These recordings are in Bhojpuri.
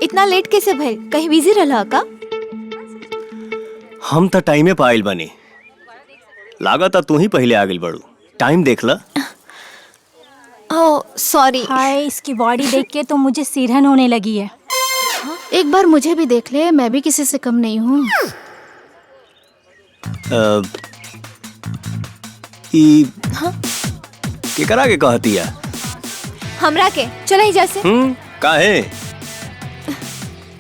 इतना लेट कैसे भइल? कहीं बिजी रहला का? हम तो टाइमे पे आइल बनी। लागत तू ही पहले आ गइल बड़ू। टाइम देख ला। Oh sorry. हाय, इसकी बॉडी देख के तो मुझे सिरहन होने लगी है। एक बार मुझे भी देख ले, मैं भी किसी से कम नहीं हूँ। केकरा के कहती है? हमरा के चला ही जैसे। काहे?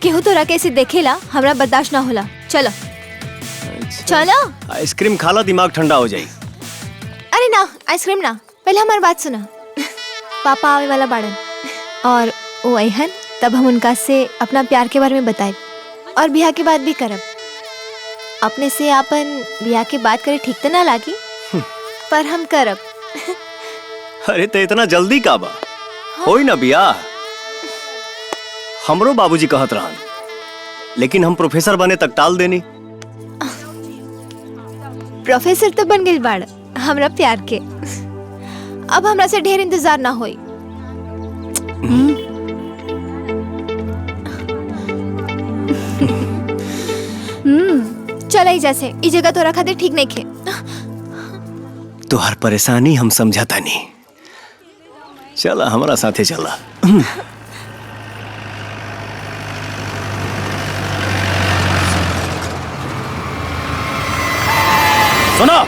केहू तोरा कैसे देखेला हमरा बर्दाश्त ना होला। चलो चलो। आइसक्रीम खाला दिमाग ठंडा हो जाई। अरे ना, आइसक्रीम ना, पहले हमारी बात सुना। पापा आवे वाला बाड़न और वो अहन, तब हम उनका से अपना प्यार के बारे में बताए और ब्याह की बात भी करब। अपने से अपन ब्याह की बात करे ठीक तो ना लागी, पर हम करब। अरे तो इतना जल्दी का बा? होई ना ब्याह। हमरो बाबूजी कहत रहन, लेकिन हम प्रोफेसर बने तक टाल देनी। प्रोफेसर तो बन गई बाड़ हमरा प्यार के। अब हमरा से ढेर इंतजार ना होई। चला ही जैसे इस जगह तोरा खातिर ठीक नहीं खे। तुहार परेशानी हम समझता नहीं। चला हमारा साथे चला। सुनो,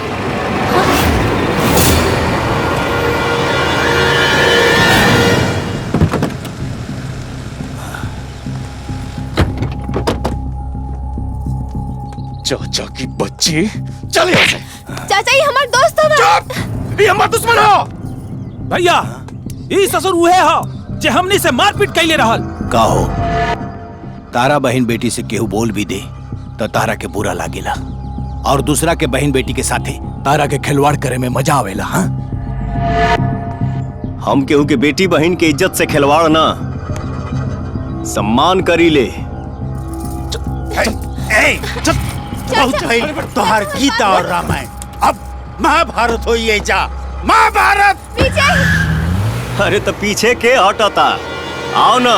चाचा की बच्ची, चल यहाँ से। चाचा ये हमार दोस्त है। चुप! ये हमार दुश्मन हो। भैया, ई ससुर उहे हो जे हमनी से मारपीट कैले रहल। का हो? तारा बहन बेटी से केहू बोल भी दे तो तारा के बुरा लागेला, और दूसरा के बहन बेटी के साथे तारा के खिलवाड़ करे में मजा आवेला। हाँ, हम केहू के बेटी बहन के इज्जत से खिलवाड़ ना, सम्मान करी ले। बहुत है तोहार गीता और रामायण, अब महाभारत हो ये जा। महाभारत पीछे। अरे तो पीछे के हटता? आओ ना।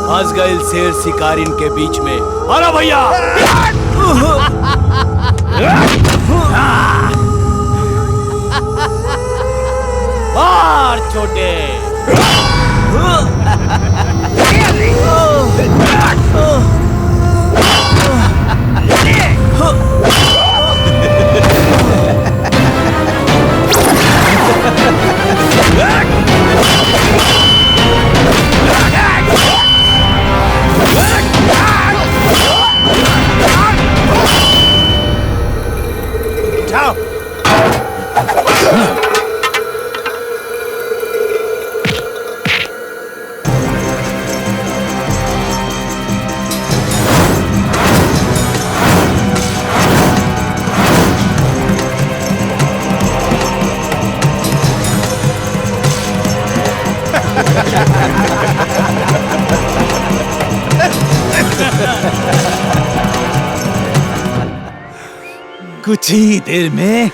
फंस गए शेर शिकारिन के बीच में। अरे भैया, और छोटे कुछ ही देर में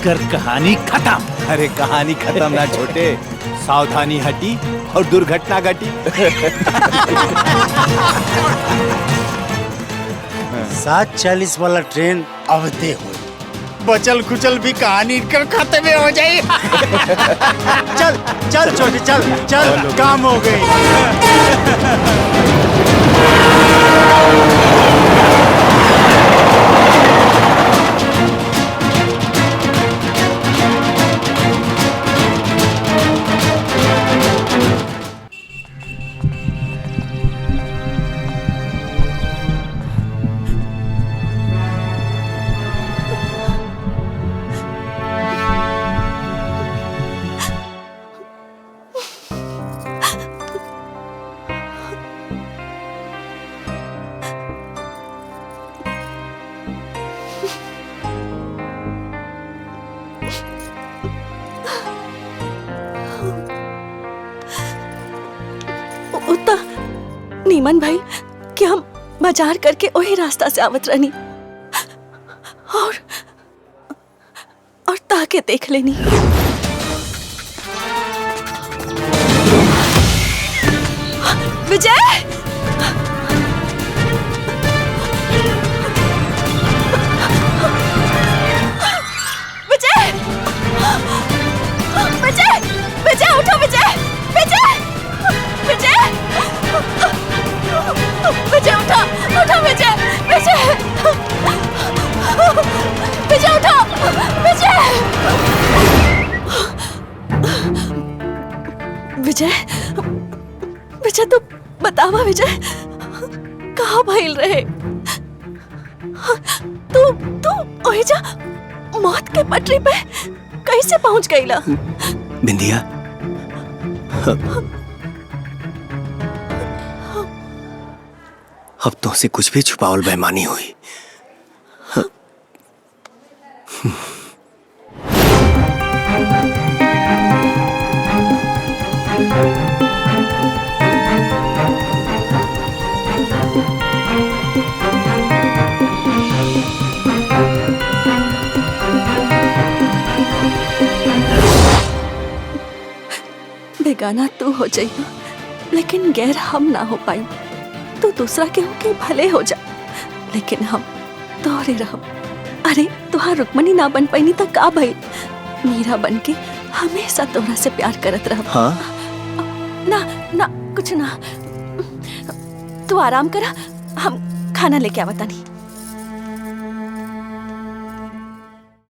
कर कहानी खत्म। अरे कहानी खत्म ना छोटे, सावधानी हटी और दुर्घटना घटी। 7:40 वाला ट्रेन अवधे हो, बचल खुचल भी कहानी कर खाते में हो जाए। चल चल छोटे चल चल, काम हो गई। उतना नीमन भाई कि हम बाजार करके वही रास्ता से आवत रहनी और ताके देख लेनी। विजय, विजय, विजय, विजय उठो, विजय, विजय, विजय, विजय उठो, उठो विजय, विजय, विजय उठो, विजय, विजय, विजय तू बतावा विजय, कहाँ भइल रहे? तू तू ओही जा मौत के पटरी पे कैसे पहुंच गईला? बिंदिया, अब तो से कुछ भी छुपावल बेईमानी हुई। बेगाना तू हो जाइए, लेकिन गैर हम ना हो पाई। तू दूसरा के हो के भले हो जा, लेकिन हम तोहरे रहो। अरे तुहार रुक्मणी ना बन पाई तो का भई, मीरा बन के हमेशा तोहरा से प्यार करत रह। हाँ? ना ना कुछ ना, तू आराम करा, हम खाना लेके आवतानी।